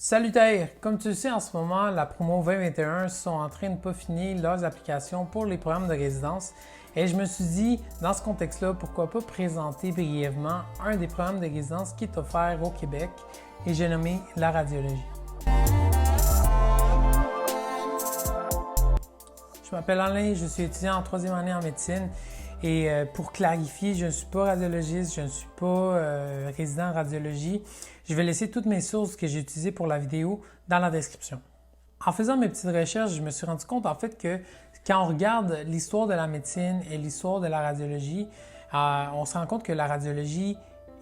Salutaire! Comme tu le sais, en ce moment, la promo 2021 sont en train de peaufiner leurs applications pour les programmes de résidence et je me suis dit, dans ce contexte-là, pourquoi pas présenter brièvement un des programmes de résidence qui est offert au Québec et j'ai nommé la radiologie. Je m'appelle Alain, je suis étudiant en troisième année en médecine et pour clarifier, je ne suis pas radiologiste, je ne suis pas résident en radiologie. Je vais laisser toutes mes sources que j'ai utilisées pour la vidéo dans la description. En faisant mes petites recherches, je me suis rendu compte en fait que quand on regarde l'histoire de la médecine et l'histoire de la radiologie, on se rend compte que la radiologie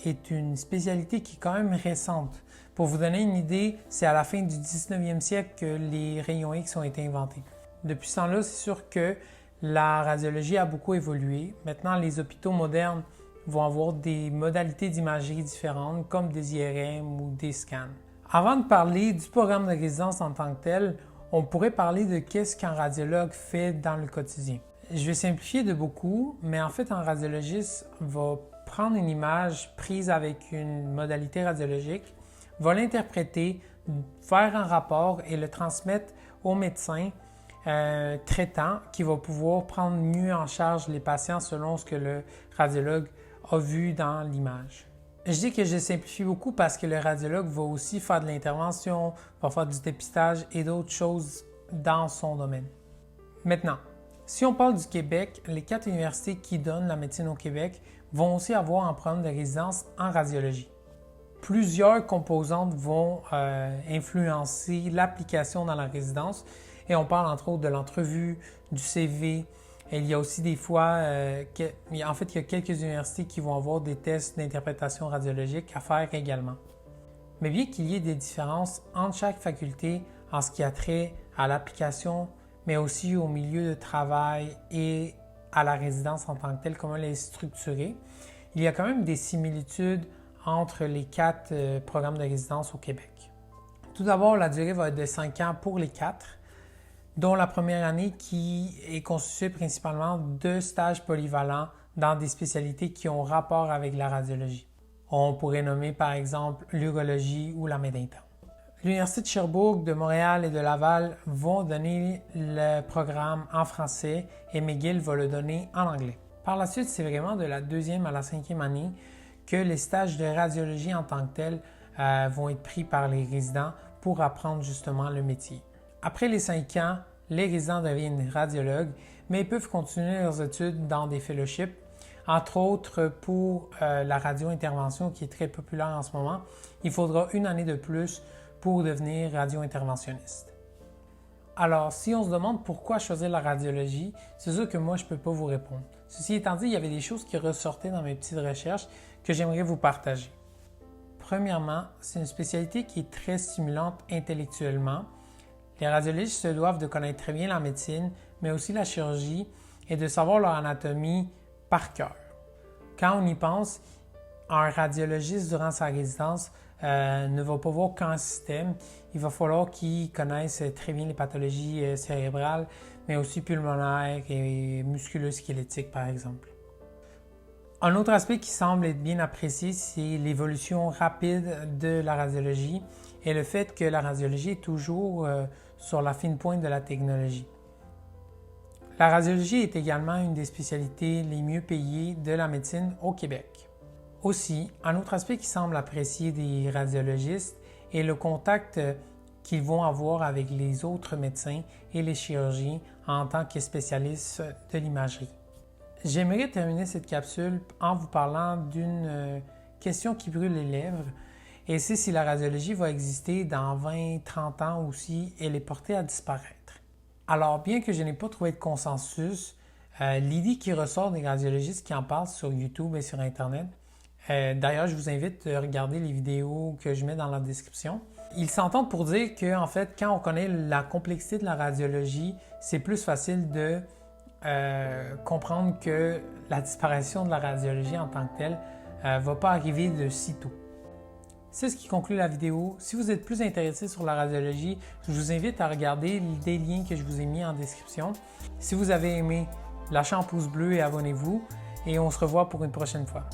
est une spécialité qui est quand même récente. Pour vous donner une idée, c'est à la fin du 19e siècle que les rayons X ont été inventés. Depuis ce temps-là, c'est sûr que la radiologie a beaucoup évolué. Maintenant, les hôpitaux modernes vont avoir des modalités d'imagerie différentes, comme des IRM ou des scans. Avant de parler du programme de résidence en tant que tel, on pourrait parler de qu'est-ce qu'un radiologue fait dans le quotidien. Je vais simplifier de beaucoup, mais en fait, un radiologiste va prendre une image prise avec une modalité radiologique, va l'interpréter, faire un rapport et le transmettre au médecin traitant qui va pouvoir prendre mieux en charge les patients selon ce que le radiologue a vu dans l'image. Je dis que je simplifie beaucoup parce que le radiologue va aussi faire de l'intervention, va faire du dépistage et d'autres choses dans son domaine. Maintenant, si on parle du Québec, les 4 universités qui donnent la médecine au Québec vont aussi avoir un programme de résidence en radiologie. Plusieurs composantes vont influencer l'application dans la résidence et on parle entre autres de l'entrevue, du CV. Et il y a aussi des fois, il y a quelques universités qui vont avoir des tests d'interprétation radiologique à faire également. Mais bien qu'il y ait des différences entre chaque faculté en ce qui a trait à l'application, mais aussi au milieu de travail et à la résidence en tant que telle, comment elle est structurée, il y a quand même des similitudes entre les 4 programmes de résidence au Québec. Tout d'abord, la durée va être de 5 ans pour les 4, dont la première année qui est constituée principalement de stages polyvalents dans des spécialités qui ont rapport avec la radiologie. On pourrait nommer par exemple l'urologie ou la médecine. L'Université de Sherbrooke, de Montréal et de Laval vont donner le programme en français et McGill va le donner en anglais. Par la suite, c'est vraiment de la 2e à la 5e année que les stages de radiologie en tant que tels vont être pris par les résidents pour apprendre justement le métier. Après les 5 ans, les résidents deviennent radiologues, mais ils peuvent continuer leurs études dans des fellowships, entre autres pour la radio-intervention qui est très populaire en ce moment. Il faudra une année de plus pour devenir radio-interventionniste. Alors, si on se demande pourquoi choisir la radiologie, c'est sûr que moi, je ne peux pas vous répondre. Ceci étant dit, il y avait des choses qui ressortaient dans mes petites recherches que j'aimerais vous partager. Premièrement, c'est une spécialité qui est très stimulante intellectuellement. Les radiologistes se doivent de connaître très bien la médecine, mais aussi la chirurgie et de savoir leur anatomie par cœur. Quand on y pense, un radiologiste durant sa résidence ne va pas voir qu'un système. Il va falloir qu'il connaisse très bien les pathologies cérébrales, mais aussi pulmonaires et musculo-squelettiques par exemple. Un autre aspect qui semble être bien apprécié, c'est l'évolution rapide de la radiologie et le fait que la radiologie est toujours sur la fine pointe de la technologie. La radiologie est également une des spécialités les mieux payées de la médecine au Québec. Aussi, un autre aspect qui semble apprécié des radiologistes est le contact qu'ils vont avoir avec les autres médecins et les chirurgiens en tant que spécialistes de l'imagerie. J'aimerais terminer cette capsule en vous parlant d'une question qui brûle les lèvres et c'est si la radiologie va exister dans 20-30 ans ou si elle est portée à disparaître. Alors, bien que je n'ai pas trouvé de consensus, l'idée qui ressort des radiologistes qui en parlent sur YouTube et sur Internet, d'ailleurs, je vous invite à regarder les vidéos que je mets dans la description. Ils s'entendent pour dire que, en fait, quand on connaît la complexité de la radiologie, c'est plus facile de comprendre que la disparition de la radiologie en tant que telle ne va pas arriver de sitôt. C'est ce qui conclut la vidéo. Si vous êtes plus intéressé sur la radiologie, je vous invite à regarder des liens que je vous ai mis en description. Si vous avez aimé, lâchez un pouce bleu et abonnez-vous et on se revoit pour une prochaine fois.